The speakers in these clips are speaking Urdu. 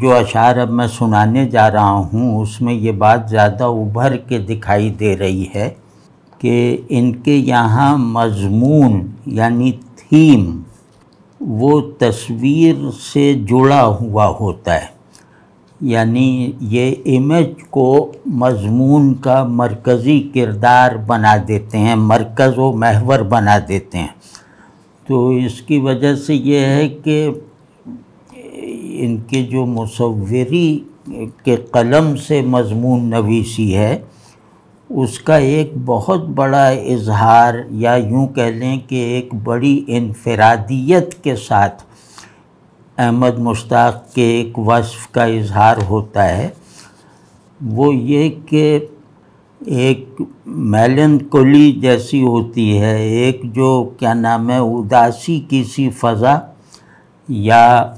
جو اشعار اب میں سنانے جا رہا ہوں اس میں یہ بات زیادہ ابھر کے دکھائی دے رہی ہے کہ ان کے یہاں مضمون یعنی تھیم وہ تصویر سے جڑا ہوا ہوتا ہے، یعنی یہ امیج کو مضمون کا مرکزی کردار بنا دیتے ہیں، مرکز و محور بنا دیتے ہیں۔ تو اس کی وجہ سے یہ ہے کہ ان کے جو مصوری کے قلم سے مضمون نویسی ہے اس کا ایک بہت بڑا اظہار، یا یوں کہہ لیں کہ ایک بڑی انفرادیت کے ساتھ احمد مشتاق کے ایک وصف کا اظہار ہوتا ہے، وہ یہ کہ ایک میلنکولی جیسی ہوتی ہے، ایک جو کیا نام ہے اداسی کی سی فضا، یا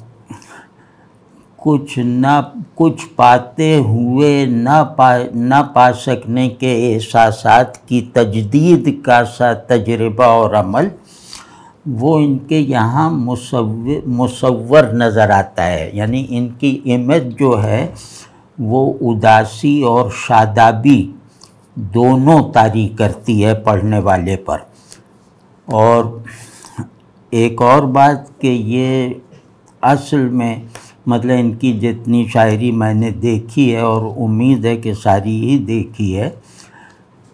کچھ پاتے ہوئے نہ پا سکنے کے احساسات کی تجدید کا سا تجربہ اور عمل، وہ ان کے یہاں مصور نظر آتا ہے۔ یعنی ان کی امیج جو ہے وہ اداسی اور شادابی دونوں طاری کرتی ہے پڑھنے والے پر۔ اور ایک اور بات کہ یہ اصل میں مطلب ان کی جتنی شاعری میں نے دیکھی ہے اور امید ہے کہ ساری ہی دیکھی ہے،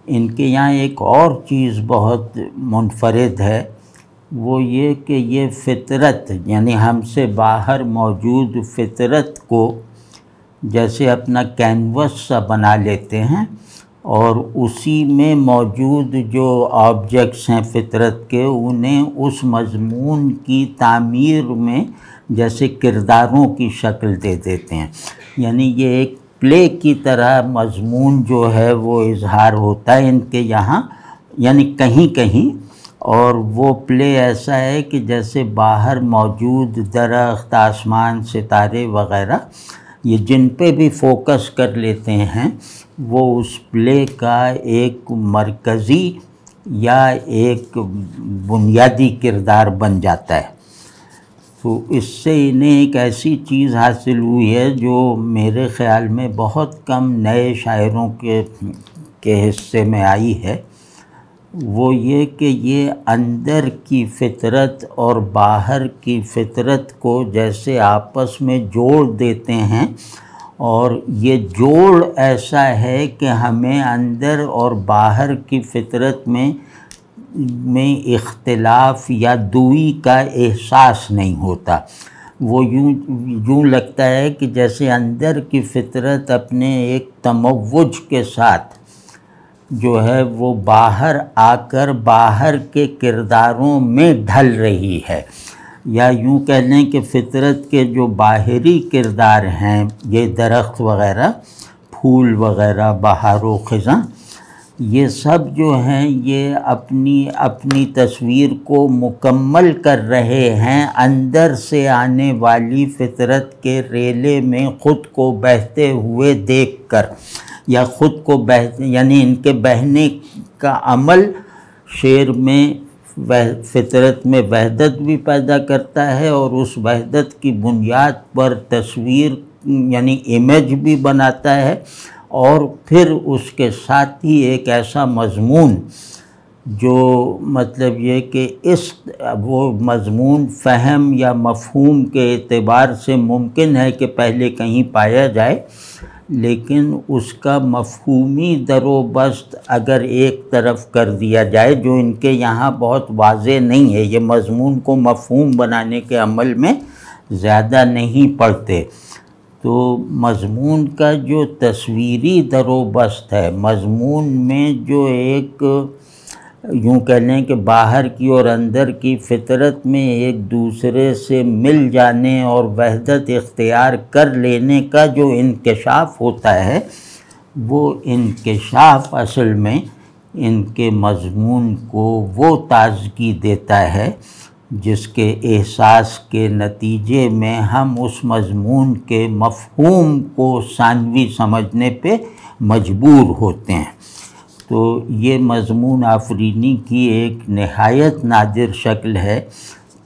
ان کے یہاں ایک اور چیز بہت منفرد ہے، وہ یہ کہ یہ فطرت یعنی ہم سے باہر موجود فطرت کو جیسے اپنا کینوس سا بنا لیتے ہیں، اور اسی میں موجود جو آبجیکٹس ہیں فطرت کے انہیں اس مضمون کی تعمیر میں جیسے کرداروں کی شکل دے دیتے ہیں۔ یعنی یہ ایک پلے کی طرح مضمون جو ہے وہ اظہار ہوتا ہے ان کے یہاں، یعنی کہیں کہیں، اور وہ پلے ایسا ہے کہ جیسے باہر موجود درخت، آسمان، ستارے وغیرہ یہ جن پہ بھی فوکس کر لیتے ہیں وہ اس پلے کا ایک مرکزی یا ایک بنیادی کردار بن جاتا ہے۔ تو اس سے انہیں ایک ایسی چیز حاصل ہوئی ہے جو میرے خیال میں بہت کم نئے شاعروں کے حصے میں آئی ہے، وہ یہ کہ یہ اندر کی فطرت اور باہر کی فطرت کو جیسے آپس میں جوڑ دیتے ہیں، اور یہ جوڑ ایسا ہے کہ ہمیں اندر اور باہر کی فطرت میں اختلاف یا دوئی کا احساس نہیں ہوتا۔ وہ یوں لگتا ہے کہ جیسے اندر کی فطرت اپنے ایک تموج کے ساتھ جو ہے وہ باہر آ کر باہر کے کرداروں میں ڈھل رہی ہے، یا یوں کہہ لیں کہ فطرت کے جو باہری کردار ہیں یہ درخت وغیرہ، پھول وغیرہ، بہار و خزاں، یہ سب جو ہیں یہ اپنی تصویر کو مکمل کر رہے ہیں اندر سے آنے والی فطرت کے ریلے میں خود کو بہتے ہوئے دیکھ کر، یا خود کو یعنی ان کے بہنے کا عمل شعر میں فطرت میں وحدت بھی پیدا کرتا ہے، اور اس وحدت کی بنیاد پر تصویر یعنی امیج بھی بناتا ہے، اور پھر اس کے ساتھ ہی ایک ایسا مضمون جو مطلب یہ کہ وہ مضمون فہم یا مفہوم کے اعتبار سے ممکن ہے کہ پہلے کہیں پایا جائے، لیکن اس کا مفہومی در و بست اگر ایک طرف کر دیا جائے جو ان کے یہاں بہت واضح نہیں ہے، یہ مضمون کو مفہوم بنانے کے عمل میں زیادہ نہیں پڑتے، تو مضمون کا جو تصویری در و بست ہے، مضمون میں جو ایک یوں کہہ لیں کہ باہر کی اور اندر کی فطرت میں ایک دوسرے سے مل جانے اور وحدت اختیار کر لینے کا جو انکشاف ہوتا ہے، وہ انکشاف اصل میں ان کے مضمون کو وہ تازگی دیتا ہے جس کے احساس کے نتیجے میں ہم اس مضمون کے مفہوم کو ثانوی سمجھنے پہ مجبور ہوتے ہیں۔ تو یہ مضمون آفرینی کی ایک نہایت نادر شکل ہے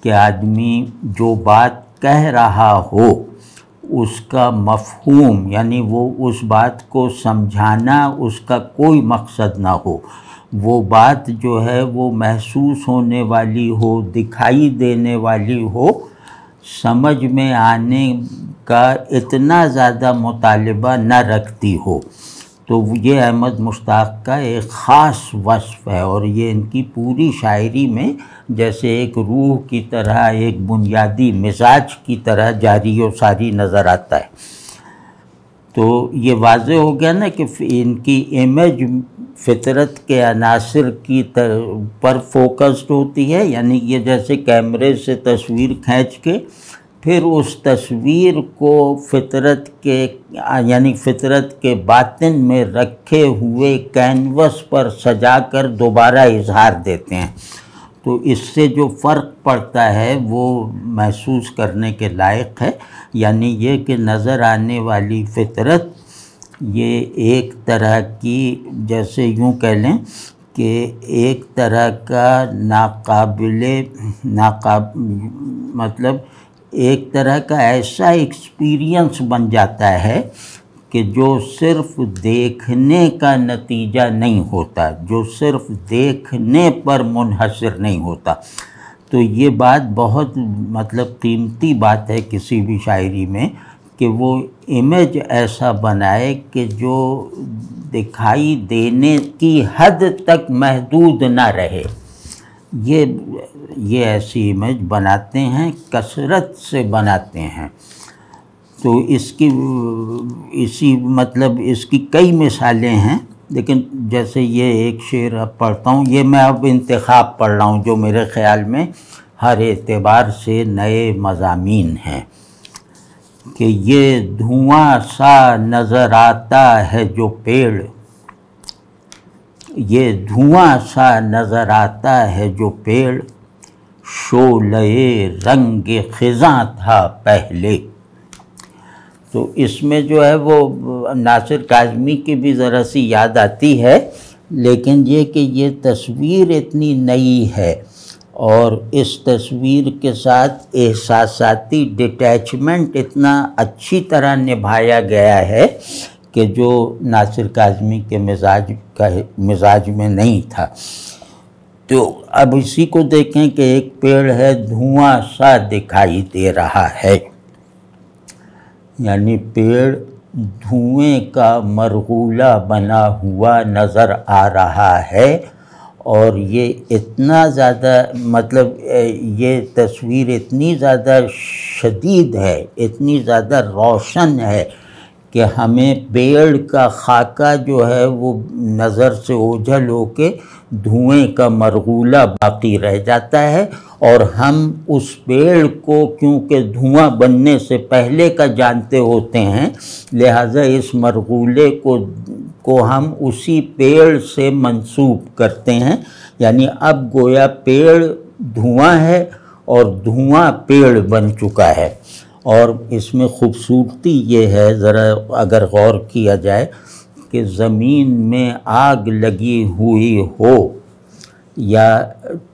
کہ آدمی جو بات کہہ رہا ہو اس کا مفہوم یعنی وہ اس بات کو سمجھانا اس کا کوئی مقصد نہ ہو، وہ بات جو ہے وہ محسوس ہونے والی ہو، دکھائی دینے والی ہو، سمجھ میں آنے کا اتنا زیادہ مطالبہ نہ رکھتی ہو۔ تو یہ احمد مشتاق کا ایک خاص وصف ہے، اور یہ ان کی پوری شاعری میں جیسے ایک روح کی طرح، ایک بنیادی مزاج کی طرح جاری و ساری نظر آتا ہے۔ تو یہ واضح ہو گیا نا کہ ان کی امیج فطرت کے عناصر کی پر فوکسڈ ہوتی ہے، یعنی یہ جیسے کیمرے سے تصویر کھینچ کے پھر اس تصویر کو فطرت کے یعنی فطرت کے باطن میں رکھے ہوئے کینوس پر سجا کر دوبارہ اظہار دیتے ہیں۔ تو اس سے جو فرق پڑتا ہے وہ محسوس کرنے کے لائق ہے، یعنی یہ کہ نظر آنے والی فطرت یہ ایک طرح کی جیسے یوں کہہ لیں کہ ایک طرح کا مطلب ایک طرح کا ایسا ایکسپیرینس بن جاتا ہے کہ جو صرف دیکھنے کا نتیجہ نہیں ہوتا، جو صرف دیکھنے پر منحصر نہیں ہوتا۔ تو یہ بات بہت مطلب قیمتی بات ہے کسی بھی شاعری میں کہ وہ امیج ایسا بنائے کہ جو دکھائی دینے کی حد تک محدود نہ رہے۔ یہ ایسی امیج بناتے ہیں، کثرت سے بناتے ہیں۔ تو اس کی کئی مثالیں ہیں، لیکن جیسے یہ ایک شعر اب پڑھتا ہوں، یہ میں اب انتخاب پڑھ رہا ہوں جو میرے خیال میں ہر اعتبار سے نئے مضامین ہیں، کہ یہ دھواں سا نظر آتا ہے جو پیڑ، یہ دھواں سا نظر آتا ہے جو پیڑ، شعلۂ رنگ خزاں تھا پہلے۔ تو اس میں جو ہے وہ ناصر کاظمی کی بھی ذرا سی یاد آتی ہے، لیکن یہ کہ یہ تصویر اتنی نئی ہے اور اس تصویر کے ساتھ احساساتی ڈٹیچمنٹ اتنا اچھی طرح نبھایا گیا ہے کہ جو ناصر کاظمی کے مزاج میں نہیں تھا۔ تو اب اسی کو دیکھیں کہ ایک پیڑ ہے، دھواں سا دکھائی دے رہا ہے، یعنی پیڑ دھوئیں کا مرغولہ بنا ہوا نظر آ رہا ہے، اور یہ اتنا زیادہ مطلب یہ تصویر اتنی زیادہ شدید ہے، اتنی زیادہ روشن ہے کہ ہمیں پیڑ کا خاکہ جو ہے وہ نظر سے اوجھل ہو کے دھوئیں کا مرغولہ باقی رہ جاتا ہے، اور ہم اس پیڑ کو کیونکہ دھواں بننے سے پہلے کا جانتے ہوتے ہیں، لہٰذا اس مرغولے کو ہم اسی پیڑ سے منسوب کرتے ہیں، یعنی اب گویا پیڑ دھواں ہے اور دھواں پیڑ بن چکا ہے۔ اور اس میں خوبصورتی یہ ہے، ذرا اگر غور کیا جائے کہ زمین میں آگ لگی ہوئی ہو یا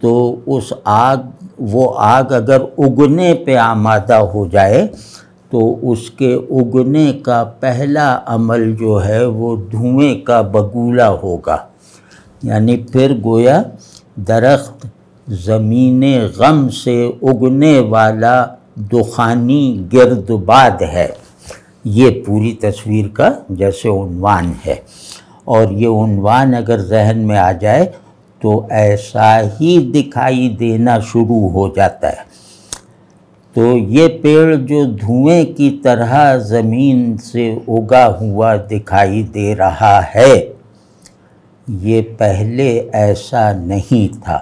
تو وہ آگ اگر اگنے پہ آمادہ ہو جائے تو اس کے اگنے کا پہلا عمل جو ہے وہ دھوئیں کا بگولہ ہوگا، یعنی پھر گویا درخت زمین غم سے اگنے والا دخانی گردباد ہے۔ یہ پوری تصویر کا جیسے عنوان ہے، اور یہ عنوان اگر ذہن میں آ جائے تو ایسا ہی دکھائی دینا شروع ہو جاتا ہے۔ تو یہ پیڑ جو دھوئیں کی طرح زمین سے اگا ہوا دکھائی دے رہا ہے، یہ پہلے ایسا نہیں تھا۔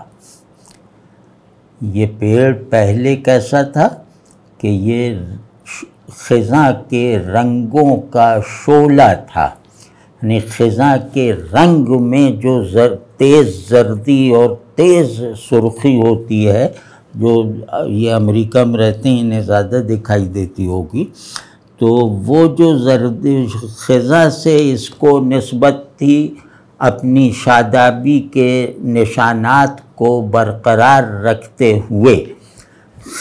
یہ پیڑ پہلے کیسا تھا کہ یہ خزاں کے رنگوں کا شعلہ تھا، یعنی خزاں کے رنگ میں جو تیز زردی اور تیز سرخی ہوتی ہے، جو یہ امریکہ میں رہتے ہیں انہیں زیادہ دکھائی دیتی ہوگی، تو وہ جو زردی خزاں سے اس کو نسبت تھی اپنی شادابی کے نشانات کو برقرار رکھتے ہوئے،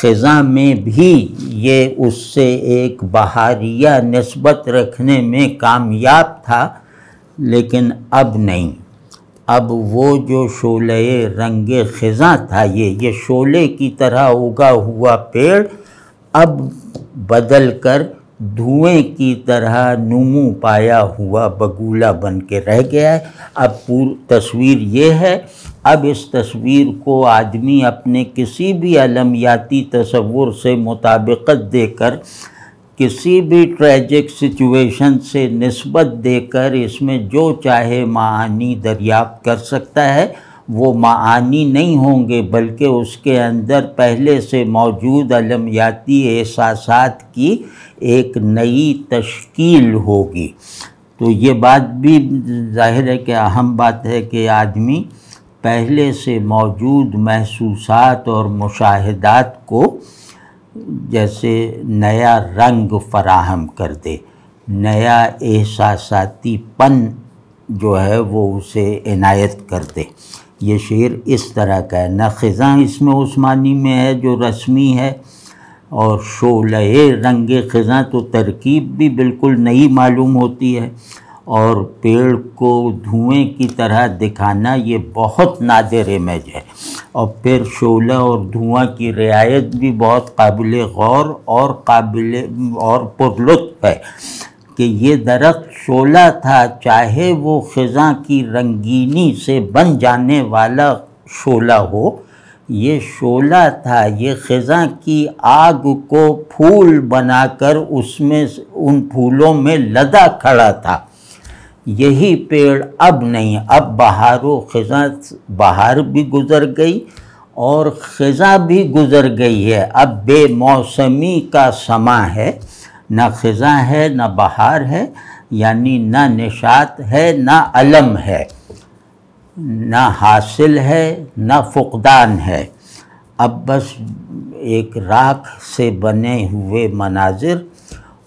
خزاں میں بھی یہ اس سے ایک بہاریہ نسبت رکھنے میں کامیاب تھا، لیکن اب نہیں۔ اب وہ جو شعلہ رنگ خزاں تھا، یہ شعلے کی طرح اگا ہوا پیڑ اب بدل کر دھوئیں کی طرح نمو پایا ہوا بگولہ بن کے رہ گیا ہے۔ اب تصویر یہ ہے، اب اس تصویر کو آدمی اپنے کسی بھی علمیاتی تصور سے مطابقت دے کر، کسی بھی ٹریجک سچویشن سے نسبت دے کر اس میں جو چاہے معانی دریافت کر سکتا ہے۔ وہ معانی نہیں ہوں گے، بلکہ اس کے اندر پہلے سے موجود علمیاتی احساسات کی ایک نئی تشکیل ہوگی۔ تو یہ بات بھی ظاہر ہے کہ اہم بات ہے کہ آدمی پہلے سے موجود محسوسات اور مشاہدات کو جیسے نیا رنگ فراہم کر دے، نیا احساساتی پن جو ہے وہ اسے عنایت کر دے۔ یہ شعر اس طرح کا ہے۔ نہ خزاں اس میں اس معنی میں ہے جو رسمی ہے، اور شعلہ رنگ خزاں تو ترکیب بھی بالکل نئی معلوم ہوتی ہے، اور پیڑ کو دھوئیں کی طرح دکھانا یہ بہت نادر امیج ہے۔ اور پھر شعلہ اور دھواں کی رعایت بھی بہت قابل غور اور پرلطف ہے کہ یہ درخت شعلہ تھا، چاہے وہ خزاں کی رنگینی سے بن جانے والا شعلہ ہو، یہ شعلہ تھا، یہ خزاں کی آگ کو پھول بنا کر اس میں ان پھولوں میں لدا کھڑا تھا۔ یہی پیڑ اب نہیں، اب بہار و خزاں، بہار بھی گزر گئی اور خزاں بھی گزر گئی ہے، اب بے موسمی کا سماں ہے، نہ خزاں ہے نہ بہار ہے، یعنی نہ نشاط ہے نہ علم ہے، نہ حاصل ہے نہ فقدان ہے۔ اب بس ایک راکھ سے بنے ہوئے مناظر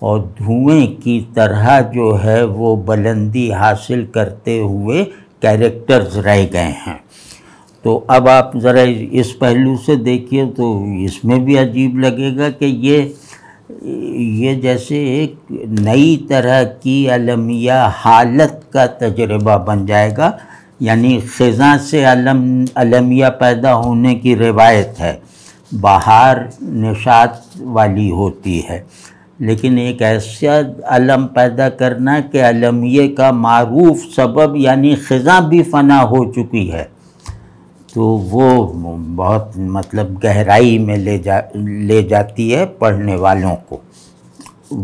اور دھوئیں کی طرح جو ہے وہ بلندی حاصل کرتے ہوئے کیریکٹرز رہ گئے ہیں۔ تو اب آپ ذرا اس پہلو سے دیکھیے تو اس میں بھی عجیب لگے گا کہ یہ جیسے ایک نئی طرح کی علمیہ حالت کا تجربہ بن جائے گا، یعنی خزاں سے علمیہ پیدا ہونے کی روایت ہے، بہار نشاط والی ہوتی ہے، لیکن ایک ایسا علم پیدا کرنا کہ علمیہ کا معروف سبب یعنی خزاں بھی فنا ہو چکی ہے، تو وہ بہت گہرائی میں لے جاتی ہے پڑھنے والوں کو۔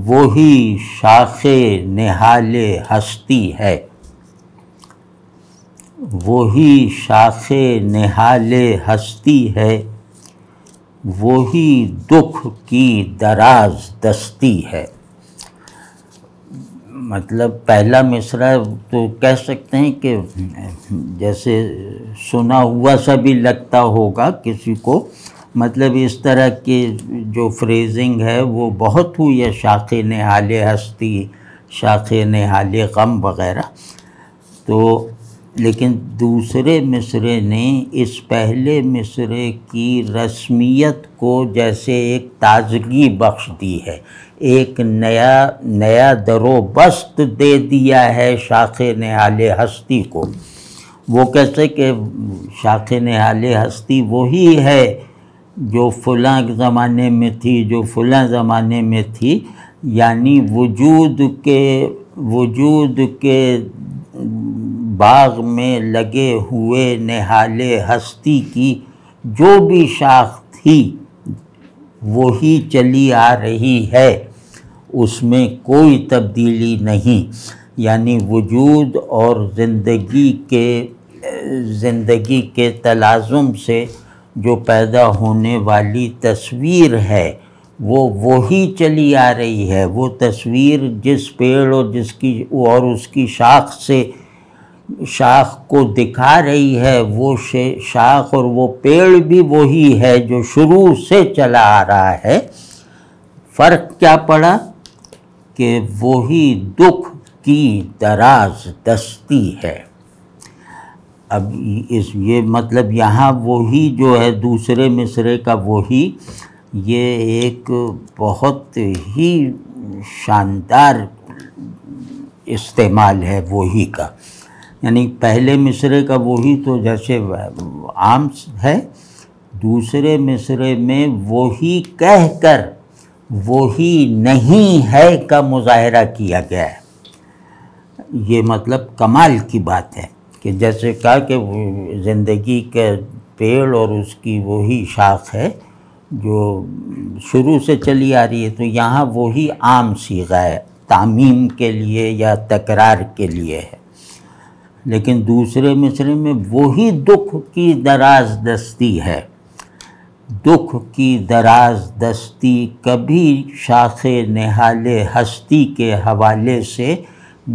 وہی شاخ نہال ہستی ہے، وہی شاخ نہال ہستی ہے، وہی دکھ کی دراز دستی ہے۔ پہلا مصرع تو کہہ سکتے ہیں کہ جیسے سنا ہوا سا بھی لگتا ہوگا کسی کو، اس طرح کی جو فریزنگ ہے وہ بہت ہوئی ہے، شاخ نہال ہستی، شاخ نہال غم وغیرہ۔ تو لیکن دوسرے مصرع نے اس پہلے مصرع کی رسمیت کو جیسے ایک تازگی بخش دی ہے، ایک نیا در و بست دے دیا ہے شاخ نہال ہستی کو۔ وہ کیسے کہ شاخ نہال ہستی وہی ہے جو فلاں زمانے میں تھی، جو فلاں زمانے میں تھی، یعنی وجود کے باغ میں لگے ہوئے نہال ہستی کی جو بھی شاخ تھی وہی چلی آ رہی ہے، اس میں کوئی تبدیلی نہیں، یعنی وجود اور زندگی کے تلازم سے جو پیدا ہونے والی تصویر ہے وہ وہی چلی آ رہی ہے۔ وہ تصویر جس پیڑ اور اس کی شاخ کو دکھا رہی ہے، وہ شاخ اور وہ پیڑ بھی وہی ہے جو شروع سے چلا آ رہا ہے۔ فرق کیا پڑا کہ وہی دکھ کی دراز دستی ہے۔ اب یہ یہاں وہی جو ہے دوسرے مصرع کا وہی یہ ایک بہت ہی شاندار استعمال ہے وہی کا، یعنی پہلے مصرعے کا وہی تو جیسے عام ہے، دوسرے مصرعے میں وہی کہہ کر وہی نہیں ہے کا مظاہرہ کیا گیا ہے۔ یہ مطلب کمال کی بات ہے کہ جیسے کہا کہ زندگی کے پیڑ اور اس کی وہی شاخ ہے جو شروع سے چلی آ رہی ہے، تو یہاں وہی عام صیغہ ہے، تعمیم کے لیے یا تکرار کے لیے ہے۔ لیکن دوسرے مصرعے میں وہی دکھ کی دراز دستی ہے۔ دکھ کی دراز دستی کبھی شاخ نہال ہستی کے حوالے سے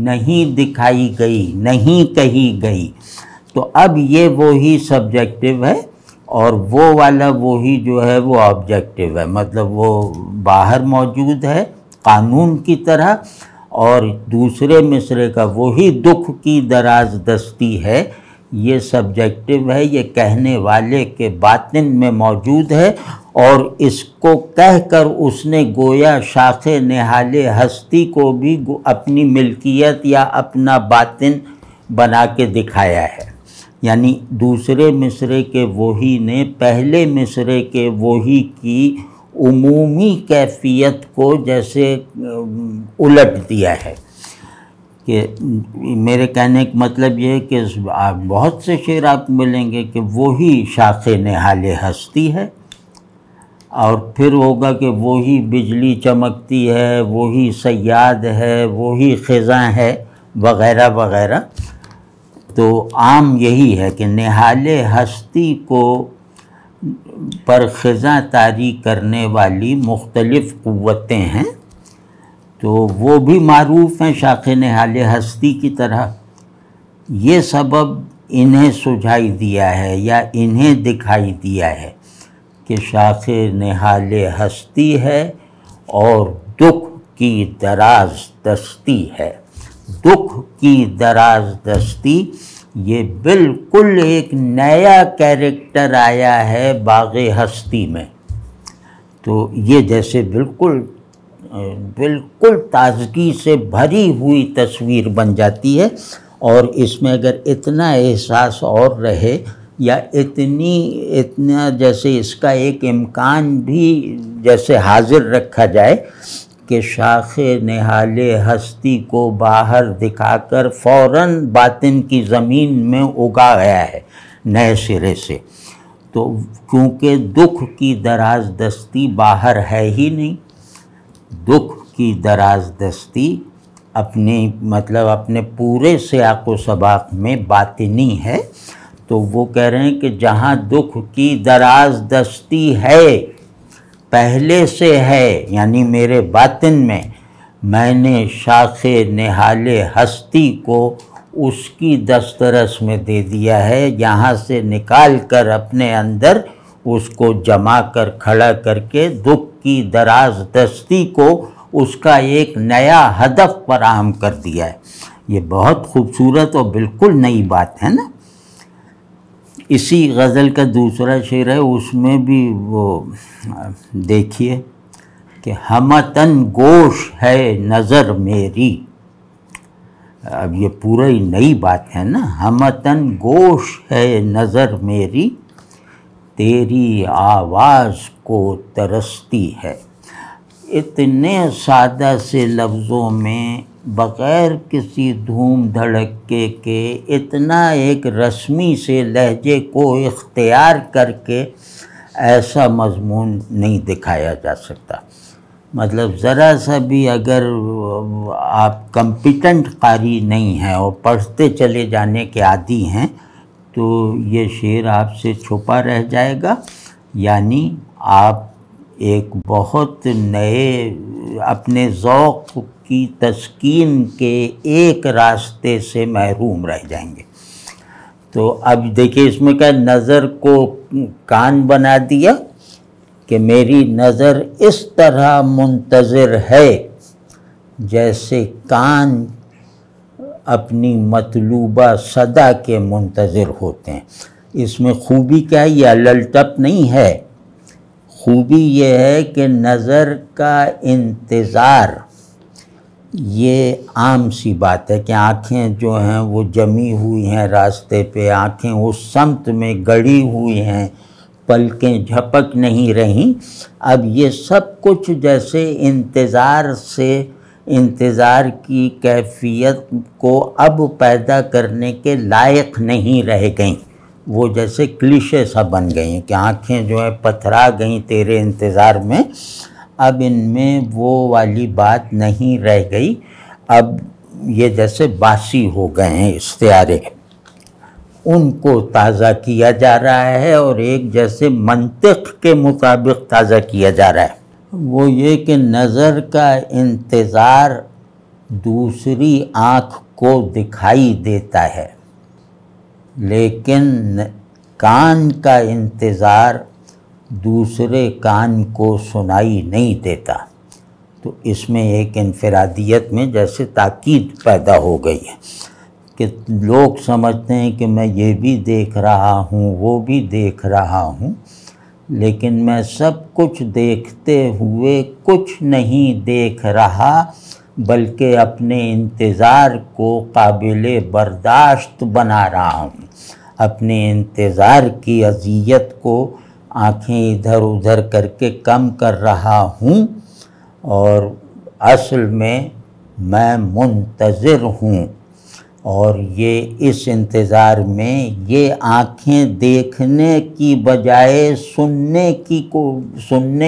نہیں دکھائی گئی، نہیں کہی گئی۔ تو اب یہ وہی سبجیکٹیو ہے اور وہ والا وہی جو ہے وہ آبجیکٹیو ہے، مطلب وہ باہر موجود ہے قانون کی طرح، اور دوسرے مصرعے کا وہی دکھ کی دراز دستی ہے، یہ سبجیکٹیو ہے، یہ کہنے والے کے باطن میں موجود ہے، اور اس کو کہہ کر اس نے گویا شاخ نہال ہستی کو بھی اپنی ملکیت یا اپنا باطن بنا کے دکھایا ہے۔ یعنی دوسرے مصرعے کے وہی نے پہلے مصرعے کے وہی کی عمومی کیفیت کو جیسے الٹ دیا ہے۔ کہ میرے کہنے کا مطلب یہ ہے کہ بہت سے شعر آپ ملیں گے کہ وہی شاخ نہال ہستی ہے، اور پھر ہوگا کہ وہی بجلی چمکتی ہے، وہی صیاد ہے، وہی خزاں ہے، وغیرہ وغیرہ۔ تو عام یہی ہے کہ نہال ہستی کو پر خزاں طاری کرنے والی مختلف قوتیں ہیں، تو وہ بھی معروف ہیں شاخ نہال ہستی کی طرح۔ یہ سبب انہیں سجھائی دیا ہے یا انہیں دکھائی دیا ہے کہ شاخ نہال ہستی ہے اور دکھ کی دراز دستی ہے۔ دکھ کی دراز دستی، یہ بالکل ایک نیا کیریکٹر آیا ہے باغ ہستی میں۔ تو یہ جیسے بالکل تازگی سے بھری ہوئی تصویر بن جاتی ہے، اور اس میں اگر اتنا احساس اور رہے یا اتنا جیسے اس کا ایک امکان بھی جیسے حاضر رکھا جائے کہ شاخ نہال ہستی کو باہر دکھا کر فوراً باطن کی زمین میں اگا گیا ہے نئے سرے سے، تو کیونکہ دکھ کی دراز دستی باہر ہے ہی نہیں، دکھ کی دراز دستی اپنے پورے سیاق و سباق میں باطنی ہے۔ تو وہ کہہ رہے ہیں کہ جہاں دکھ کی دراز دستی ہے، پہلے سے ہے، یعنی میرے باطن میں نے شاخ نہال ہستی کو اس کی دسترس میں دے دیا ہے، یہاں سے نکال کر اپنے اندر اس کو جما کر کھڑا کر کے دکھ کی دراز دستی کو اس کا ایک نیا ہدف فراہم کر دیا ہے۔ یہ بہت خوبصورت اور بالکل نئی بات ہے نا۔ اسی غزل کا دوسرا شعر ہے، اس میں بھی وہ دیکھیے کہ ہمتن گوش ہے نظر میری، اب یہ پورا ہی نئی بات ہے نا، ہمتن گوش ہے نظر میری، تیری آواز کو ترستی ہے۔ اتنے سادہ سے لفظوں میں بغیر کسی دھوم دھڑکے کے اتنا ایک رسمی سے لہجے کو اختیار کر کے ایسا مضمون نہیں دکھایا جا سکتا۔ مطلب ذرا سا بھی اگر آپ کمپیٹنٹ قاری نہیں ہیں اور پڑھتے چلے جانے کے عادی ہیں تو یہ شعر آپ سے چھپا رہ جائے گا، یعنی آپ ایک بہت نئے اپنے ذوق کی تسکین کے ایک راستے سے محروم رہ جائیں گے۔ تو اب دیکھیں اس میں کیا نظر کو کان بنا دیا کہ میری نظر اس طرح منتظر ہے جیسے کان اپنی مطلوبہ صدا کے منتظر ہوتے ہیں۔ اس میں خوبی کیا ہے، یہ الٹپ نہیں ہے، خوبی یہ ہے کہ نظر کا انتظار یہ عام سی بات ہے کہ آنکھیں جو ہیں وہ جمی ہوئی ہیں راستے پہ، آنکھیں اس سمت میں گڑی ہوئی ہیں، پلکیں جھپک نہیں رہیں۔ اب یہ سب کچھ جیسے انتظار کی کیفیت کو اب پیدا کرنے کے لائق نہیں رہ گئیں، وہ جیسے کلیشے سا بن گئی کہ آنکھیں جو ہیں پتھرا گئیں تیرے انتظار میں، اب ان میں وہ والی بات نہیں رہ گئی، اب یہ جیسے باسی ہو گئے ہیں استعارے، ان کو تازہ کیا جا رہا ہے اور ایک جیسے منطق کے مطابق تازہ کیا جا رہا ہے۔ وہ یہ کہ نظر کا انتظار دوسری آنکھ کو دکھائی دیتا ہے، لیکن کان کا انتظار دوسرے کان کو سنائی نہیں دیتا۔ تو اس میں ایک انفرادیت میں جیسے تاکید پیدا ہو گئی ہے کہ لوگ سمجھتے ہیں کہ میں یہ بھی دیکھ رہا ہوں وہ بھی دیکھ رہا ہوں، لیکن میں سب کچھ دیکھتے ہوئے کچھ نہیں دیکھ رہا، بلکہ اپنے انتظار کو قابل برداشت بنا رہا ہوں، اپنے انتظار کی اذیت کو آنکھیں ادھر ادھر کر کے کم کر رہا ہوں، اور اصل میں منتظر ہوں، اور یہ اس انتظار میں یہ آنکھیں دیکھنے کی بجائے سننے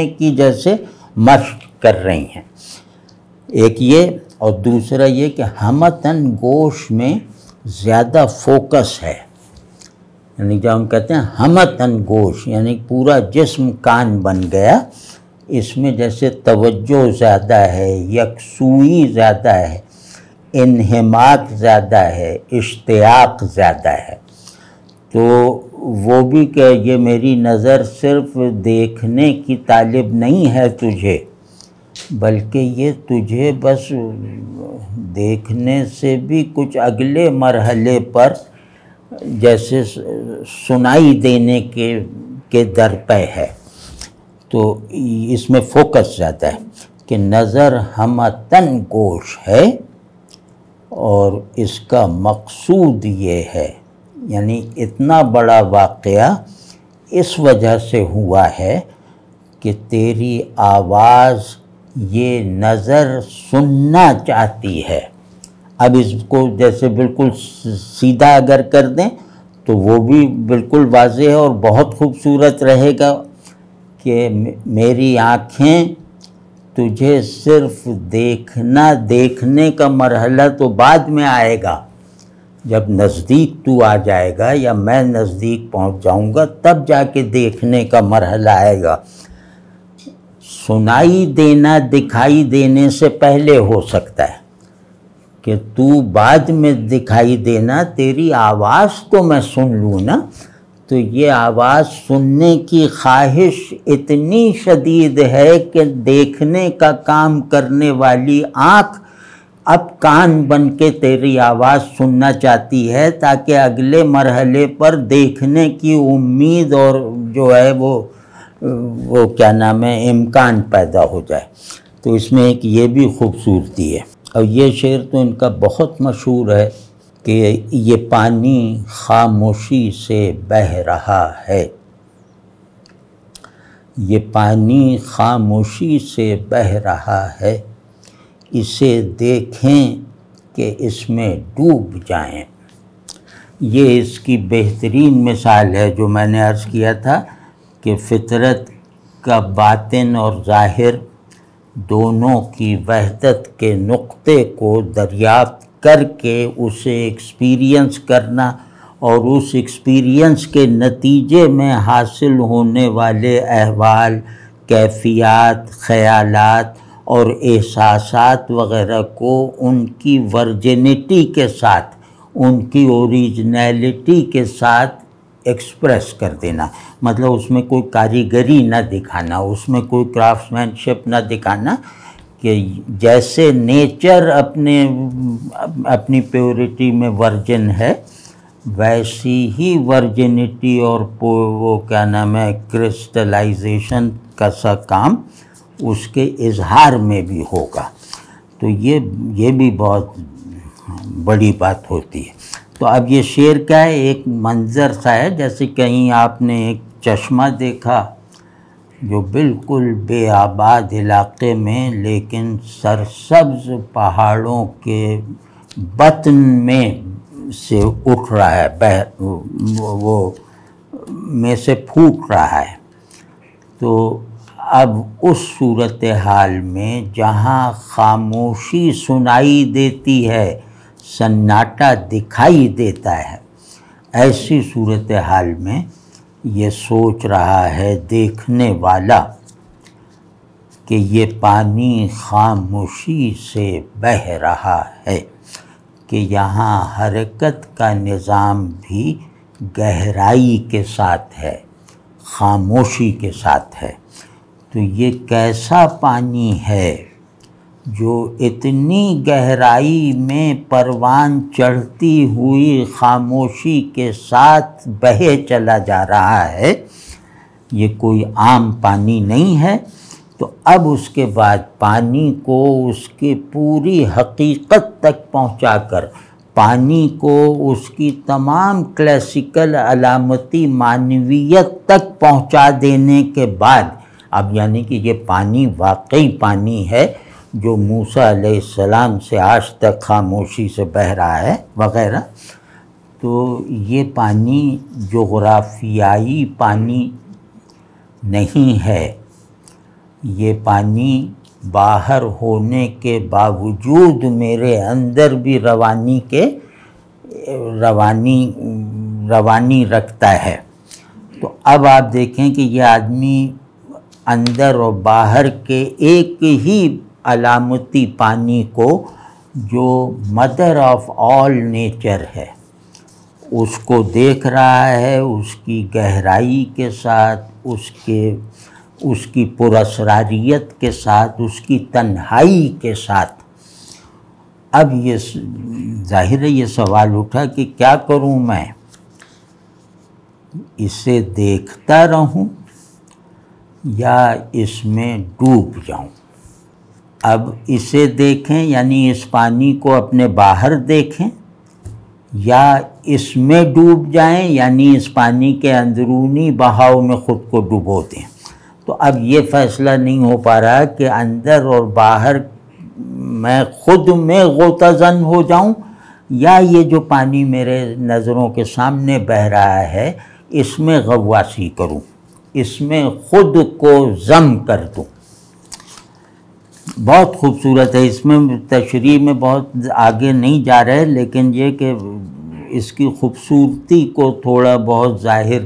کی جیسے مشق کر رہی ہیں۔ ایک یہ، اور دوسرا یہ کہ ہمتن گوش میں زیادہ فوکس ہے، یعنی جب ہم کہتے ہیں ہمتن گوش یعنی پورا جسم کان بن گیا، اس میں جیسے توجہ زیادہ ہے، یکسوئی زیادہ ہے، انہماک زیادہ ہے، اشتیاق زیادہ ہے۔ تو وہ بھی کہ یہ میری نظر صرف دیکھنے کی طالب نہیں ہے تجھے، بلکہ یہ تجھے بس دیکھنے سے بھی کچھ اگلے مرحلے پر جیسے سنائی دینے کے در پہ ہے۔ تو اس میں فوکس زیادہ ہے کہ نظر ہمتن گوش ہے، اور اس کا مقصود یہ ہے، یعنی اتنا بڑا واقعہ اس وجہ سے ہوا ہے کہ تیری آواز یہ نظر سننا چاہتی ہے۔ اب اس کو جیسے بالکل سیدھا اگر کر دیں تو وہ بھی بالکل واضح اور بہت خوبصورت رہے گا کہ میری آنکھیں تجھے صرف دیکھنے کا مرحلہ تو بعد میں آئے گا، جب نزدیک تو آ جائے گا یا میں نزدیک پہنچ جاؤں گا تب جا کے دیکھنے کا مرحلہ آئے گا۔ سنائی دینا دکھائی دینے سے پہلے ہو سکتا ہے کہ تو بعد میں دکھائی دینا، تیری آواز تو میں سن لوں نا، تو یہ آواز سننے کی خواہش اتنی شدید ہے کہ دیکھنے کا کام کرنے والی آنکھ اب کان بن کے تیری آواز سننا چاہتی ہے، تاکہ اگلے مرحلے پر دیکھنے کی امید اور جو ہے وہ کیا نام ہے امکان پیدا ہو جائے۔ تو اس میں ایک یہ بھی خوبصورتی ہے، اور یہ شعر تو ان کا بہت مشہور ہے کہ یہ پانی خاموشی سے بہہ رہا ہے، یہ پانی خاموشی سے بہہ رہا ہے، اسے دیکھیں کہ اس میں ڈوب جائیں۔ یہ اس کی بہترین مثال ہے جو میں نے عرض کیا تھا کہ فطرت کا باطن اور ظاہر دونوں کی وحدت کے نقطے کو دریافت کر کے اسے ایکسپیرینس کرنا، اور اس ایکسپیرینس کے نتیجے میں حاصل ہونے والے احوال، کیفیات، خیالات اور احساسات وغیرہ کو ان کی ورجنٹی کے ساتھ، ان کی اوریجنیلٹی کے ساتھ ایکسپریس کر دینا، مطلب اس میں کوئی کاریگری نہ دکھانا، اس میں کوئی کرافٹس مین شپ نہ دکھانا، کہ جیسے نیچر اپنی پیورٹی میں ورجن ہے، ویسی ہی ورجنٹی اور وہ کیا نام ہے کرسٹلائزیشن کا سا کام اس کے اظہار میں بھی ہوگا. تو یہ بھی بہت بڑی بات ہوتی ہے. تو اب یہ شعر کیا ہے، ایک منظر سا ہے، جیسے کہیں آپ نے ایک چشمہ دیکھا جو بالکل بے آباد علاقے میں لیکن سرسبز پہاڑوں کے بطن میں سے اٹھ رہا ہے، وہ میں سے پھوٹ رہا ہے. تو اب اس صورتحال میں جہاں خاموشی سنائی دیتی ہے، سناٹا دکھائی دیتا ہے، ایسی صورتحال میں یہ سوچ رہا ہے دیکھنے والا کہ یہ پانی خاموشی سے بہہ رہا ہے، کہ یہاں حرکت کا نظام بھی گہرائی کے ساتھ ہے، خاموشی کے ساتھ ہے. تو یہ کیسا پانی ہے جو اتنی گہرائی میں پروان چڑھتی ہوئی خاموشی کے ساتھ بہے چلا جا رہا ہے. یہ کوئی عام پانی نہیں ہے. تو اب اس کے بعد پانی کو اس کی پوری حقیقت تک پہنچا کر، پانی کو اس کی تمام کلاسیکل علامتی معنویت تک پہنچا دینے کے بعد، اب یعنی کہ یہ پانی واقعی پانی ہے جو موسیٰ علیہ السلام سے آج تک خاموشی سے بہہ رہا ہے وغیرہ. تو یہ پانی جغرافیائی پانی نہیں ہے، یہ پانی باہر ہونے کے باوجود میرے اندر بھی روانی رکھتا ہے. تو اب آپ دیکھیں کہ یہ آدمی اندر اور باہر کے ایک ہی علامتی پانی کو، جو مدر آف آل نیچر ہے، اس کو دیکھ رہا ہے، اس کی گہرائی کے ساتھ، اس کی پراسراریت کے ساتھ، اس کی تنہائی کے ساتھ. اب یہ ظاہر ہے یہ سوال اٹھا کہ کیا کروں میں، اسے دیکھتا رہوں یا اس میں ڈوب جاؤں. اب اسے دیکھیں یعنی اس پانی کو اپنے باہر دیکھیں، یا اس میں ڈوب جائیں یعنی اس پانی کے اندرونی بہاؤ میں خود کو ڈبو دیں. تو اب یہ فیصلہ نہیں ہو پا رہا کہ اندر اور باہر میں خود میں غوطہ زن ہو جاؤں، یا یہ جو پانی میرے نظروں کے سامنے بہہ رہا ہے اس میں غواصی کروں، اس میں خود کو ضم کر دوں. بہت خوبصورت ہے. اس میں تشریح میں بہت آگے نہیں جا رہے، لیکن یہ کہ اس کی خوبصورتی کو تھوڑا بہت ظاہر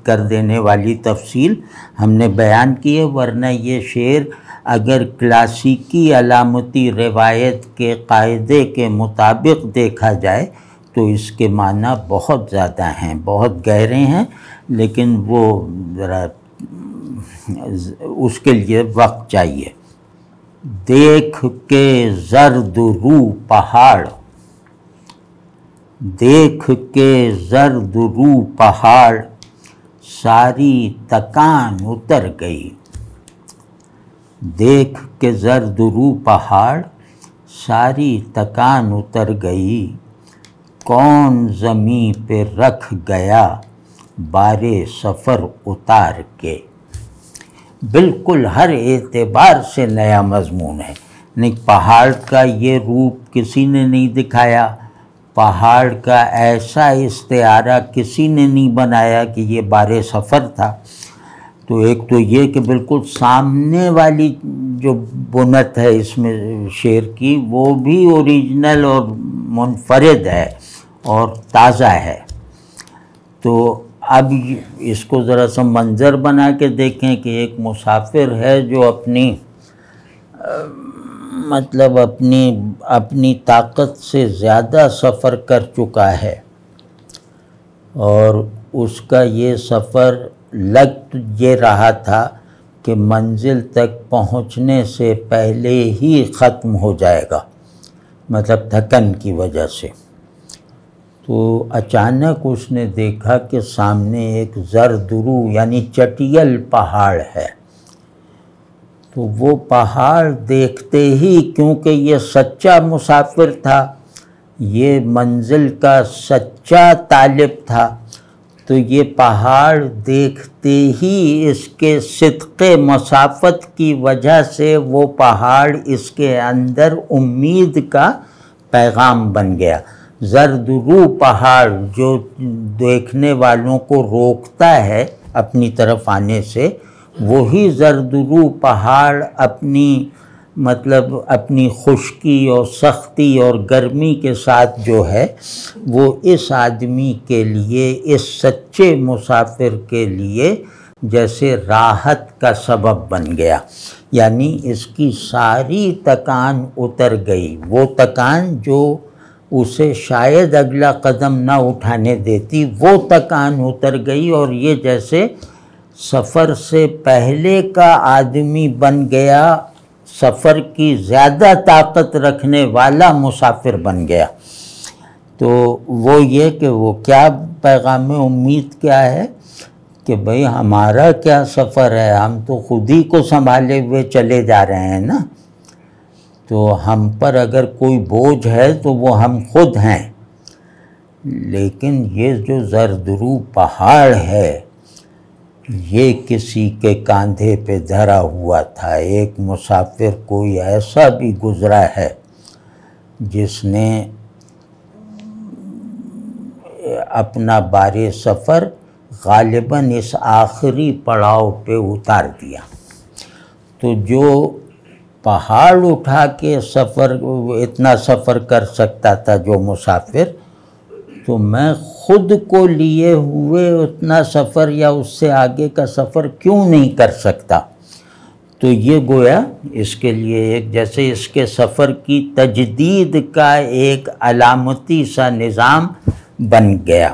کر دینے والی تفصیل ہم نے بیان کی ہے. ورنہ یہ شعر اگر کلاسیکی علامتی روایت کے قاعدے کے مطابق دیکھا جائے تو اس کے معنی بہت زیادہ ہیں، بہت گہرے ہیں، لیکن وہ ذرا اس کے لیے وقت چاہیے. دیکھ کے زرد رو پہاڑ، دیکھ کے زرد رو پہاڑ، ساری تکان اتر گئی. دیکھ کے زرد رو پہاڑ، ساری تکان اتر گئی. کون زمیں پہ رکھ گیا بارے سفر اتار کے. بالکل ہر اعتبار سے نیا مضمون ہے. نہیں، پہاڑ کا یہ روپ کسی نے نہیں دکھایا، پہاڑ کا ایسا استعارہ کسی نے نہیں بنایا کہ یہ بارے سفر تھا. تو ایک تو یہ کہ بالکل سامنے والی جو بنت ہے اس میں شعر کی، وہ بھی اوریجنل اور منفرد ہے اور تازہ ہے. تو اب اس کو ذرا سا منظر بنا کے دیکھیں کہ ایک مسافر ہے جو اپنی طاقت سے زیادہ سفر کر چکا ہے، اور اس کا یہ سفر لگ یہ رہا تھا کہ منزل تک پہنچنے سے پہلے ہی ختم ہو جائے گا، مطلب تھکن کی وجہ سے. تو اچانک اس نے دیکھا کہ سامنے ایک زردرو یعنی چٹیل پہاڑ ہے۔ تو وہ پہاڑ دیکھتے ہی، کیونکہ یہ سچا مسافر تھا، یہ منزل کا سچا طالب تھا، تو یہ پہاڑ دیکھتے ہی اس کے صدق مسافت کی وجہ سے وہ پہاڑ اس کے اندر امید کا پیغام بن گیا۔ زردرو پہاڑ جو دیکھنے والوں کو روکتا ہے اپنی طرف آنے سے، وہی زردرو پہاڑ اپنی خشکی اور سختی اور گرمی کے ساتھ جو ہے وہ اس آدمی کے لیے، اس سچے مسافر کے لیے جیسے راحت کا سبب بن گیا، یعنی اس کی ساری تکان اتر گئی، وہ تکان جو اسے شاید اگلا قدم نہ اٹھانے دیتی، وہ تکان اتر گئی، اور یہ جیسے سفر سے پہلے کا آدمی بن گیا، سفر کی زیادہ طاقت رکھنے والا مسافر بن گیا۔ تو وہ یہ کہ وہ کیا پیغام امید کیا ہے کہ بھئی ہمارا کیا سفر ہے، ہم تو خود ہی کو سنبھالے ہوئے چلے جا رہے ہیں نا، تو ہم پر اگر کوئی بوجھ ہے تو وہ ہم خود ہیں۔ لیکن یہ جو زردرو پہاڑ ہے یہ کسی کے کاندھے پہ دھرا ہوا تھا، ایک مسافر کوئی ایسا بھی گزرا ہے جس نے اپنا بار سفر غالباً اس آخری پڑاؤ پہ اتار دیا۔ تو جو پہاڑ اٹھا کے اتنا سفر کر سکتا تھا جو مسافر، تو میں خود کو لیے ہوئے اتنا سفر یا اس سے آگے کا سفر کیوں نہیں کر سکتا؟ تو یہ گویا اس کے لیے ایک جیسے اس کے سفر کی تجدید کا ایک علامتی سا نظام بن گیا۔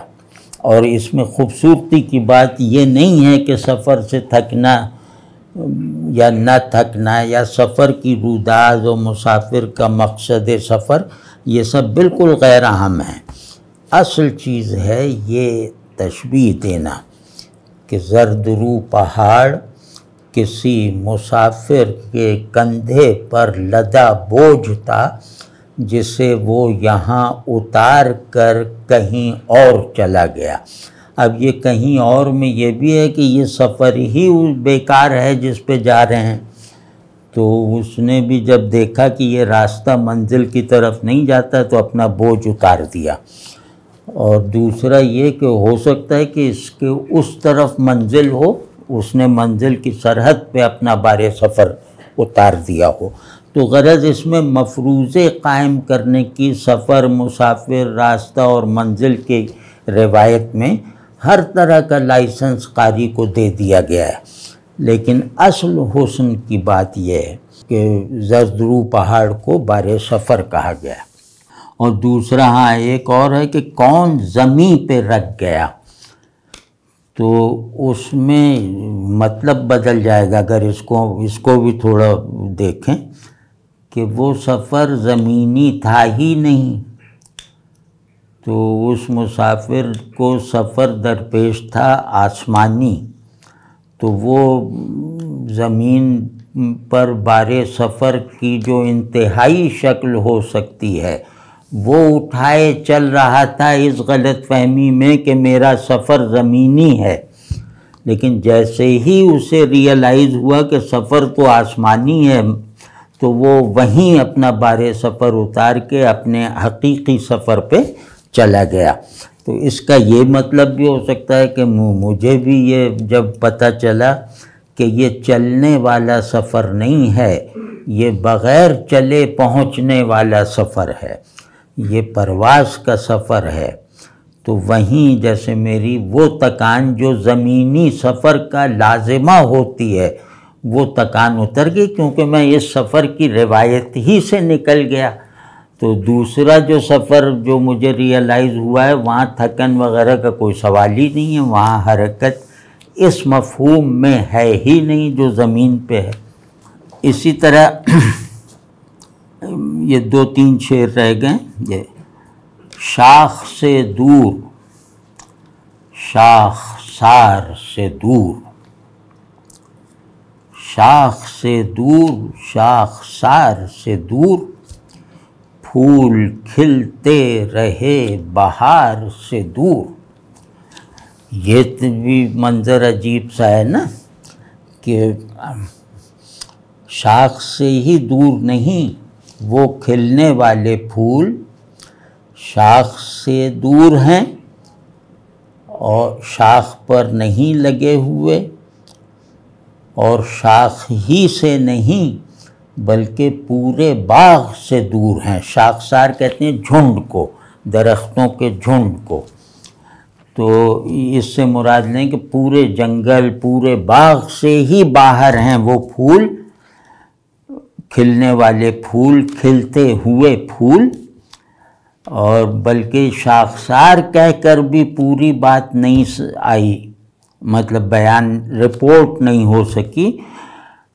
اور اس میں خوبصورتی کی بات یہ نہیں ہے کہ سفر سے تھکنا یا نہ تھکنا یا سفر کی روداد و مسافر کا مقصد سفر، یہ سب بالکل غیر اہم ہیں۔ اصل چیز ہے یہ تشبیہ دینا کہ زردرو پہاڑ کسی مسافر کے کندھے پر لدا بوجھ تھا جسے وہ یہاں اتار کر کہیں اور چلا گیا۔ اب یہ کہیں اور میں یہ بھی ہے کہ یہ سفر ہی بیکار ہے جس پہ جا رہے ہیں، تو اس نے بھی جب دیکھا کہ یہ راستہ منزل کی طرف نہیں جاتا تو اپنا بوجھ اتار دیا۔ اور دوسرا یہ کہ ہو سکتا ہے کہ اس کے اس طرف منزل ہو، اس نے منزل کی سرحد پہ اپنا بار سفر اتار دیا ہو۔ تو غرض اس میں مفروضے قائم کرنے کی سفر، مسافر، راستہ اور منزل کی روایت میں ہر طرح کا لائسنس قاری کو دے دیا گیا ہے، لیکن اصل حسن کی بات یہ ہے کہ زردرو پہاڑ کو بار سفر کہا گیا۔ اور دوسرا ایک اور ہے کہ کون زمین پہ رکھ گیا، تو اس میں مطلب بدل جائے گا اگر اس کو بھی تھوڑا دیکھیں کہ وہ سفر زمینی تھا ہی نہیں، تو اس مسافر کو سفر درپیش تھا آسمانی، تو وہ زمین پر بار سفر کی جو انتہائی شکل ہو سکتی ہے وہ اٹھائے چل رہا تھا اس غلط فہمی میں کہ میرا سفر زمینی ہے، لیکن جیسے ہی اسے ریئلائز ہوا کہ سفر تو آسمانی ہے تو وہ وہیں اپنا بار سفر اتار کے اپنے حقیقی سفر پہ چلا گیا۔ تو اس کا یہ مطلب بھی ہو سکتا ہے کہ مجھے بھی یہ جب پتہ چلا کہ یہ چلنے والا سفر نہیں ہے، یہ بغیر چلے پہنچنے والا سفر ہے، یہ پرواز کا سفر ہے، تو وہیں جیسے میری وہ تکان جو زمینی سفر کا لازمہ ہوتی ہے وہ تکان اتر گئی، کیونکہ میں اس سفر کی روایت ہی سے نکل گیا۔ تو دوسرا جو سفر جو مجھے ریئلائز ہوا ہے وہاں تھکن وغیرہ کا کوئی سوال ہی نہیں ہے، وہاں حرکت اس مفہوم میں ہے ہی نہیں جو زمین پہ ہے۔ اسی طرح یہ 2-3 شعر رہ گئے، یہ شاخ سے دور، شاخسار سے دور، شاخ سے دور، شاخسار سے دور، پھول کھلتے رہے بہار سے دور۔ یہ بھی منظر عجیب سا ہے نا کہ شاخ سے ہی دور نہیں، وہ کھلنے والے پھول شاخ سے دور ہیں اور شاخ پر نہیں لگے ہوئے، اور شاخ ہی سے نہیں بلکہ پورے باغ سے دور ہیں۔ شاخسار کہتے ہیں جھنڈ کو، درختوں کے جھنڈ کو، تو اس سے مراد لیں کہ پورے جنگل، پورے باغ سے ہی باہر ہیں وہ پھول، کھلنے والے پھول، کھلتے ہوئے پھول، اور بلکہ شاخسار کہہ کر بھی پوری بات نہیں آئی، مطلب بیان رپورٹ نہیں ہو سکی۔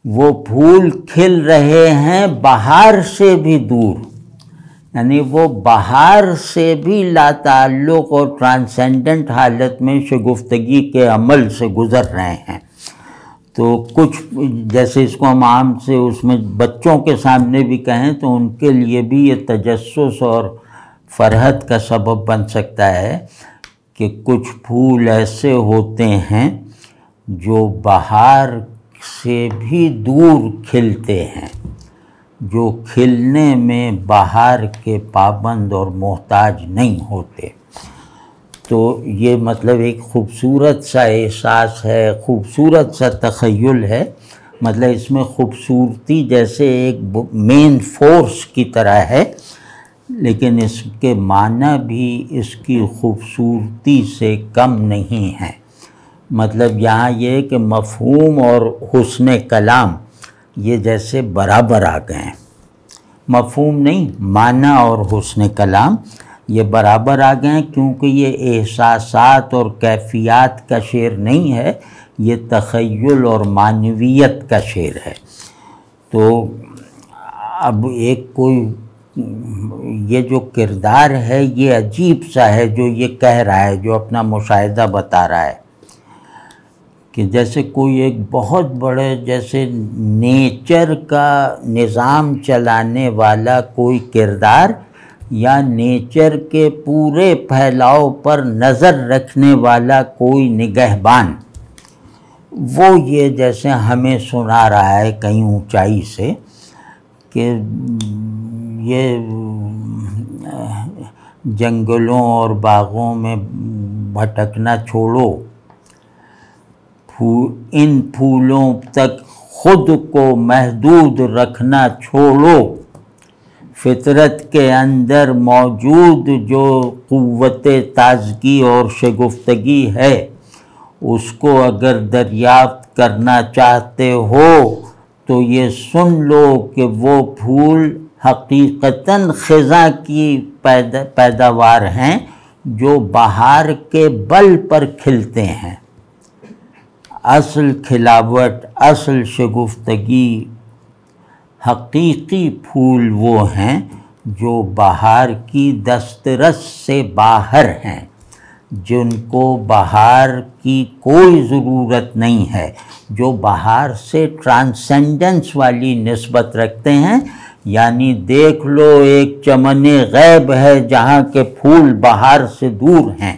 وہ پھول کھل رہے ہیں بہار سے بھی دور، یعنی وہ بہار سے بھی لاتعلق اور ٹرانسینڈنٹ حالت میں شگفتگی کے عمل سے گزر رہے ہیں۔ تو کچھ جیسے اس کو ہم عام سے اس میں بچوں کے سامنے بھی کہیں تو ان کے لیے بھی یہ تجسس اور فرحت کا سبب بن سکتا ہے کہ کچھ پھول ایسے ہوتے ہیں جو بہار سے بھی دور کھلتے ہیں، جو کھلنے میں بہار کے پابند اور محتاج نہیں ہوتے۔ تو یہ مطلب ایک خوبصورت سا احساس ہے، خوبصورت سا تخیل ہے، مطلب اس میں خوبصورتی جیسے ایک مین فورس کی طرح ہے، لیکن اس کے معنی بھی اس کی خوبصورتی سے کم نہیں ہے۔ مطلب یہاں یہ کہ مفہوم اور حسن کلام یہ جیسے برابر آ گئے ہیں، مفہوم نہیں، معنی اور حسن کلام یہ برابر آ گئے ہیں، کیونکہ یہ احساسات اور کیفیات کا شعر نہیں ہے، یہ تخیل اور معنویت کا شعر ہے۔ تو اب ایک کوئی یہ جو کردار ہے یہ عجیب سا ہے جو یہ کہہ رہا ہے، جو اپنا مشاہدہ بتا رہا ہے، کہ جیسے کوئی ایک بہت بڑے جیسے نیچر کا نظام چلانے والا کوئی کردار یا نیچر کے پورے پھیلاؤ پر نظر رکھنے والا کوئی نگہبان، وہ یہ جیسے ہمیں سنا رہا ہے کہیں اونچائی سے کہ یہ جنگلوں اور باغوں میں بھٹکنا چھوڑو، ان پھولوں تک خود کو محدود رکھنا چھوڑو، فطرت کے اندر موجود جو قوت تازگی اور شگفتگی ہے اس کو اگر دریافت کرنا چاہتے ہو تو یہ سن لو کہ وہ پھول حقیقتاً خزاں کی پیداوار ہیں جو بہار کے بل پر کھلتے ہیں۔ اصل کھلاوٹ، اصل شگفتگی، حقیقی پھول وہ ہیں جو بہار کی دسترس سے باہر ہیں، جن کو بہار کی کوئی ضرورت نہیں ہے، جو بہار سے ٹرانسینڈنس والی نسبت رکھتے ہیں، یعنی دیکھ لو ایک چمن غیب ہے جہاں کے پھول بہار سے دور ہیں،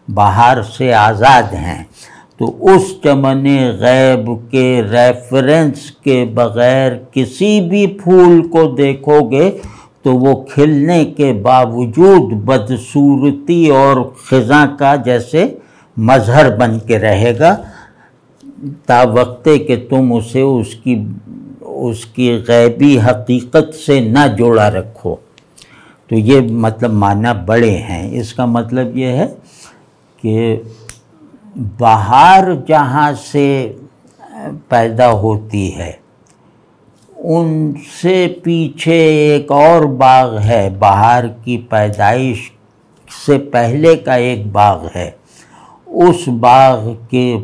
بہار سے آزاد ہیں، تو اس چمن غیب کے ریفرنس کے بغیر کسی بھی پھول کو دیکھو گے تو وہ کھلنے کے باوجود بدصورتی اور خزاں کا جیسے مظہر بن کے رہے گا، تا وقتے کہ تم اسے اس کی غیبی حقیقت سے نہ جوڑا رکھو۔ تو یہ مطلب معنی بڑے ہیں۔ اس کا مطلب یہ ہے کہ بہار جہاں سے پیدا ہوتی ہے ان سے پیچھے ایک اور باغ ہے، بہار کی پیدائش سے پہلے کا ایک باغ ہے، اس باغ کے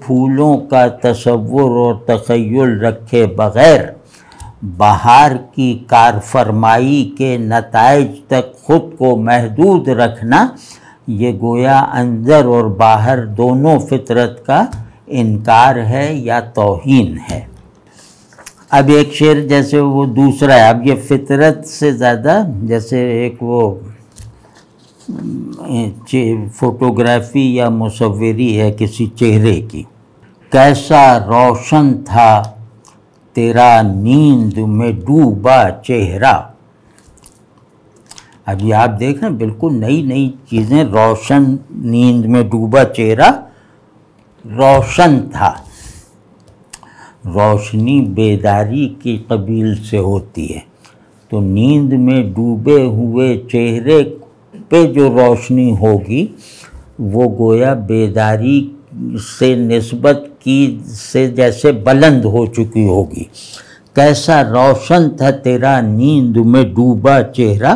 پھولوں کا تصور اور تخیل رکھے بغیر بہار کی کارفرمائی کے نتائج تک خود کو محدود رکھنا یہ گویا اندر اور باہر دونوں فطرت کا انکار ہے یا توہین ہے۔ اب ایک شعر جیسے وہ دوسرا ہے، اب یہ فطرت سے زیادہ جیسے ایک وہ فوٹوگرافی یا مصوری ہے کسی چہرے کی۔ کیسا روشن تھا تیرا نیند میں ڈوبا چہرہ۔ اب یہ آپ دیکھ رہے ہیں بالکل نئی نئی چیزیں، روشن، نیند میں ڈوبا چہرہ، روشن تھا۔ روشنی بیداری کی قبیل سے ہوتی ہے، تو نیند میں ڈوبے ہوئے چہرے پہ جو روشنی ہوگی وہ گویا بیداری سے نسبت کی سے جیسے بلند ہو چکی ہوگی۔ کیسا روشن تھا تیرا نیند میں ڈوبا چہرہ،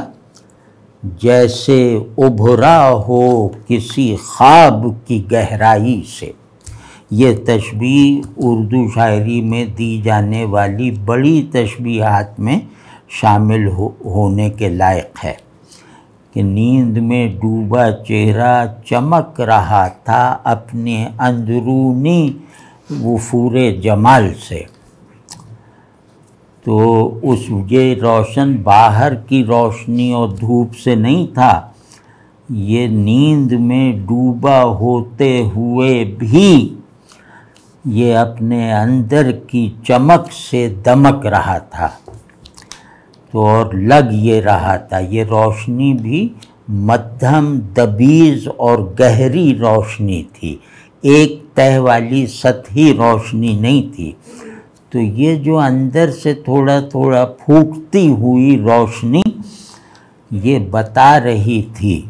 جیسے ابھرا ہو کسی خواب کی گہرائی سے۔ یہ تشبیہ اردو شاعری میں دی جانے والی بڑی تشبیہات میں شامل ہونے کے لائق ہے کہ نیند میں ڈوبا چہرہ چمک رہا تھا اپنے اندرونی وفور جمال سے۔ تو یہ روشن باہر کی روشنی اور دھوپ سے نہیں تھا، یہ نیند میں ڈوبا ہوتے ہوئے بھی یہ اپنے اندر کی چمک سے دمک رہا تھا۔ تو اور لگ یہ رہا تھا، یہ روشنی بھی مدھم دبیز اور گہری روشنی تھی، ایک تہ والی سطحی روشنی نہیں تھی۔ تو یہ جو اندر سے تھوڑا تھوڑا پھوٹتی ہوئی روشنی یہ بتا رہی تھی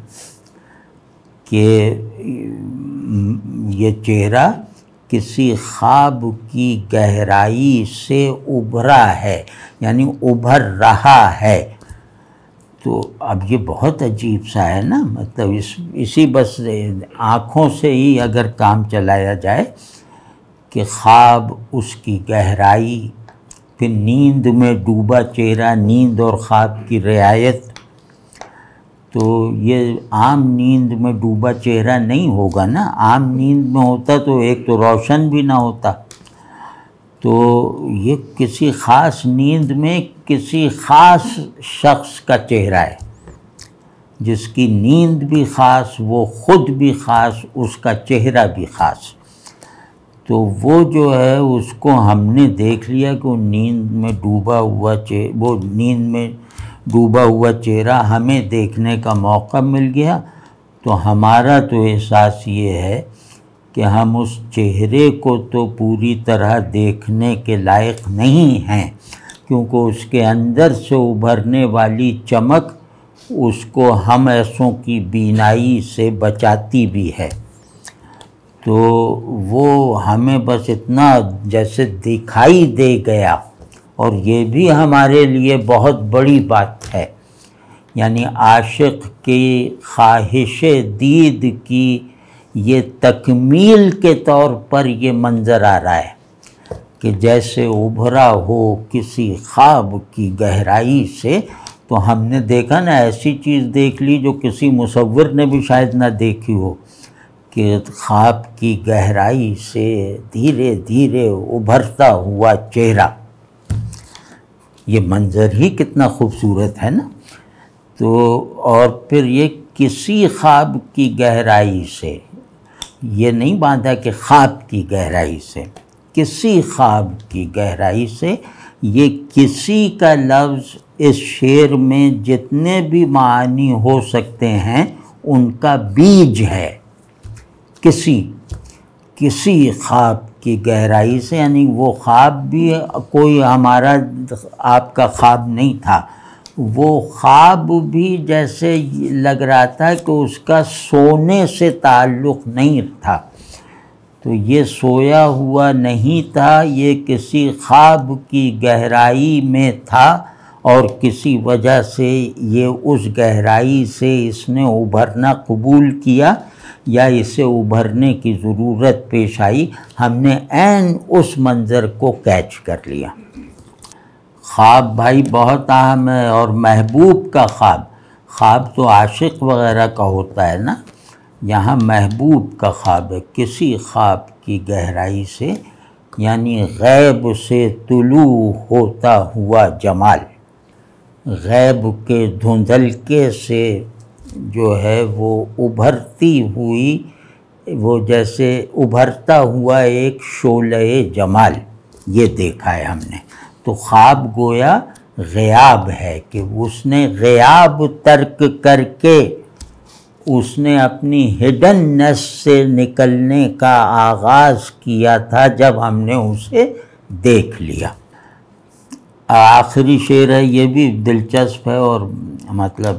کہ یہ چہرہ کسی خواب کی گہرائی سے ابھرا ہے، یعنی ابھر رہا ہے۔ تو اب یہ بہت عجیب سا ہے نا، مطلب اسی بس آنکھوں سے ہی اگر کام چلایا جائے کہ خواب، اس کی گہرائی، پھر نیند میں ڈوبا چہرہ، نیند اور خواب کی رعایت، تو یہ عام نیند میں ڈوبا چہرہ نہیں ہوگا نا۔ عام نیند میں ہوتا تو ایک تو روشن بھی نہ ہوتا، تو یہ کسی خاص نیند میں کسی خاص شخص کا چہرہ ہے، جس کی نیند بھی خاص، وہ خود بھی خاص، اس کا چہرہ بھی خاص۔ تو وہ جو ہے اس کو ہم نے دیکھ لیا کہ وہ نیند میں ڈوبا ہوا چہرہ ہمیں دیکھنے کا موقع مل گیا، تو ہمارا تو احساس یہ ہے کہ ہم اس چہرے کو تو پوری طرح دیکھنے کے لائق نہیں ہیں، کیونکہ اس کے اندر سے ابھرنے والی چمک اس کو ہم ایسوں کی بینائی سے بچاتی بھی ہے۔ تو وہ ہمیں بس اتنا جیسے دکھائی دے گیا، اور یہ بھی ہمارے لیے بہت بڑی بات ہے، یعنی عاشق کی خواہش دید کی یہ تکمیل کے طور پر یہ منظر آ رہا ہے کہ جیسے ابھرا ہو کسی خواب کی گہرائی سے۔ تو ہم نے دیکھا نا، ایسی چیز دیکھ لی جو کسی مصور نے بھی شاید نہ دیکھی ہو، کہ خواب کی گہرائی سے دھیرے دھیرے ابھرتا ہوا چہرہ، یہ منظر ہی کتنا خوبصورت ہے نا۔ تو اور پھر یہ کسی خواب کی گہرائی سے، یہ نہیں باندھا کہ خواب کی گہرائی سے، کسی خواب کی گہرائی سے۔ یہ کسی کا لفظ اس شعر میں جتنے بھی معانی ہو سکتے ہیں ان کا بیج ہے۔ کسی خواب کی گہرائی سے، یعنی وہ خواب بھی کوئی ہمارا آپ کا خواب نہیں تھا، وہ خواب بھی جیسے لگ رہا تھا کہ اس کا سونے سے تعلق نہیں تھا، تو یہ سویا ہوا نہیں تھا، یہ کسی خواب کی گہرائی میں تھا، اور کسی وجہ سے یہ اس گہرائی سے اس نے ابھرنا قبول کیا، یا اسے ابھرنے کی ضرورت پیش آئی، ہم نے عین اس منظر کو کیچ کر لیا۔ خواب بھائی بہت اہم ہے، اور محبوب کا خواب تو عاشق وغیرہ کا ہوتا ہے نا، یہاں محبوب کا خواب ہے، کسی خواب کی گہرائی سے، یعنی غیب سے طلوع ہوتا ہوا جمال، غیب کے دھندلکے سے جو ہے وہ ابھرتی ہوئی، وہ جیسے ابھرتا ہوا ایک شعلہ جمال، یہ دیکھا ہے ہم نے۔ تو خواب گویا غیاب ہے کہ اس نے غیاب ترک کر کے اس نے اپنی ہڈننس سے نکلنے کا آغاز کیا تھا جب ہم نے اسے دیکھ لیا۔ آخری شعر ہے، یہ بھی دلچسپ ہے، اور مطلب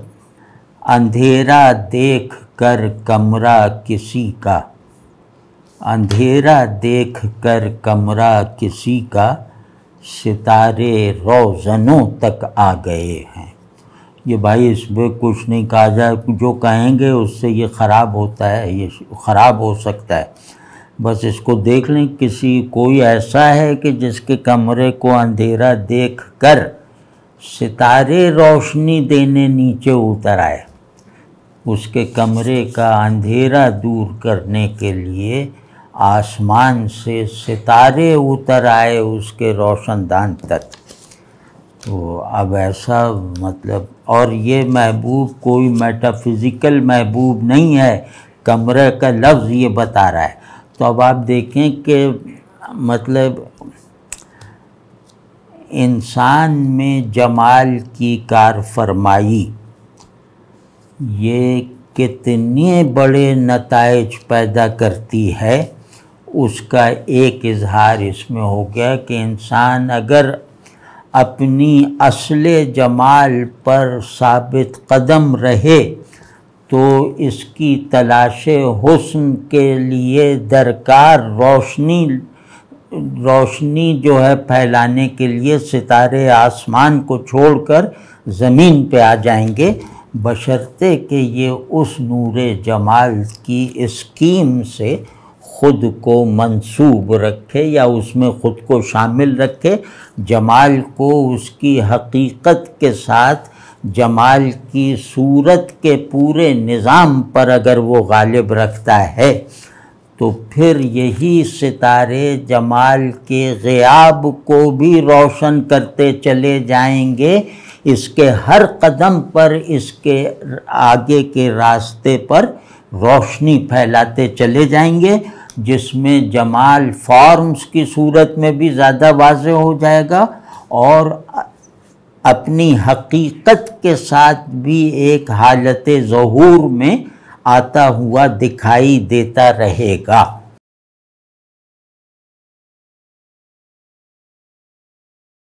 اندھیرا دیکھ کر کمرہ کسی کا، اندھیرا دیکھ کر کمرہ کسی کا، ستارے روزنوں تک آ گئے ہیں۔ یہ بھائی اس پہ کچھ نہیں کہا جائے، جو کہیں گے اس سے یہ خراب ہوتا ہے، یہ خراب ہو سکتا ہے، بس اس کو دیکھ لیں۔ کوئی ایسا ہے کہ جس کے کمرے کو اندھیرا دیکھ کر ستارے روشنی دینے نیچے اتر آئے، اس کے کمرے کا اندھیرا دور کرنے کے لیے آسمان سے ستارے اتر آئے اس کے روشن دان تک۔ تو اب ایسا مطلب، اور یہ محبوب کوئی میٹافزیکل محبوب نہیں ہے، کمرے کا لفظ یہ بتا رہا ہے۔ تو اب آپ دیکھیں کہ مطلب انسان میں جمال کی کار فرمائی یہ کتنے بڑے نتائج پیدا کرتی ہے، اس کا ایک اظہار اس میں ہو گیا کہ انسان اگر اپنی اصل جمال پر ثابت قدم رہے تو اس کی تلاش حسن کے لیے درکار روشنی جو ہے پھیلانے کے لیے ستارے آسمان کو چھوڑ کر زمین پہ آ جائیں گے، بشرطے کہ یہ اس نور جمال کی اسکیم سے خود کو منسوب رکھے یا اس میں خود کو شامل رکھے، جمال کو اس کی حقیقت کے ساتھ جمال کی صورت کے پورے نظام پر اگر وہ غالب رکھتا ہے تو پھر یہی ستارے جمال کے غیاب کو بھی روشن کرتے چلے جائیں گے، اس کے ہر قدم پر اس کے آگے کے راستے پر روشنی پھیلاتے چلے جائیں گے، جس میں جمال فارمز کی صورت میں بھی زیادہ واضح ہو جائے گا اور اپنی حقیقت کے ساتھ بھی ایک حالت ظہور میں آتا ہوا دکھائی دیتا رہے گا۔